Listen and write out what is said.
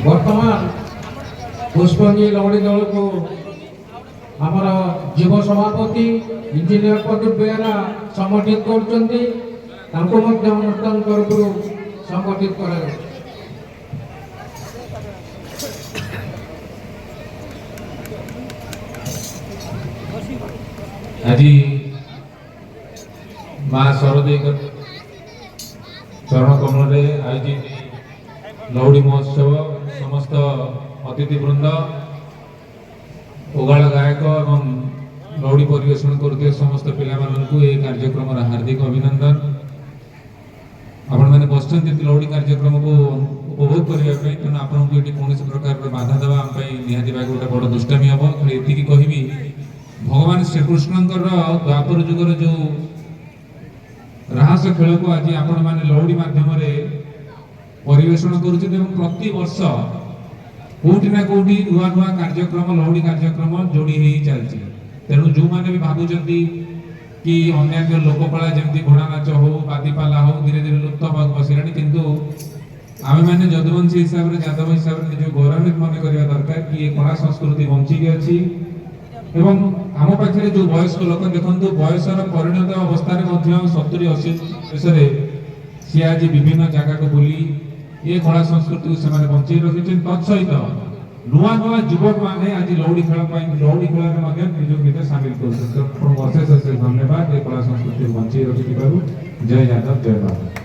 बर्तमान पुष्पांजलि लवड़ी दल को हमारा जीव सभापति इंजीनियर प्रदीप बेहरा संगठित करछन्ती तांको मध्य अनुष्ठान तरफ संगठित करा आज माँ सरदे चरण कमल आयोजित लौड़ी महोत्सव समस्त अतिथि वृंद उगाड़ गायक एवं लौड़ी परिवेशन करते समस्त पिला कार्यक्रम हार्दिक अभिनंदन। आपण मैंने बसचंती लौड़ी कार्यक्रम को उपभोग करने तेणु आपको ये कौन प्रकार बाधा देवा निहाती गोटे बड़ दुष्टामी हम ये कहबी भगवान श्रीकृष्ण द्वापर जुगर जो राहस खेल को आज आपण मैंने लौड़ी मध्यम परिवेशन कर प्रति वर्ष कोटि ना कोटि नुआ नुआ कार्यक्रम लौड़ी कार्यक्रम जोड़ी चलती तेणु जो मैंने भी भावुंट कि अन्य लोककला जमी घोड़ा नाच हो बादीपाला हो धीरे धीरे लुप्त बसला किंतु आम मैंने जदुवंशी हिसाब से यादव हिसाब से निज गौरवान्वित मन करने दरकार कि ये कला संस्कृति बंचिकी अच्छी एवं आम पाखे जो वयस्क लोक देखते बयसर परिणत अवस्था 70-80 सी आज विभिन्न जगह को बुली ये कला संस्कृति को बंचाई रखी तत्सहित नुआ नुआ युवक मैंने आज लौड़ी खेल निज सामिल कर धन्यवाद ये कला संस्कृति बंचाई रखी जय यादव जय भारत।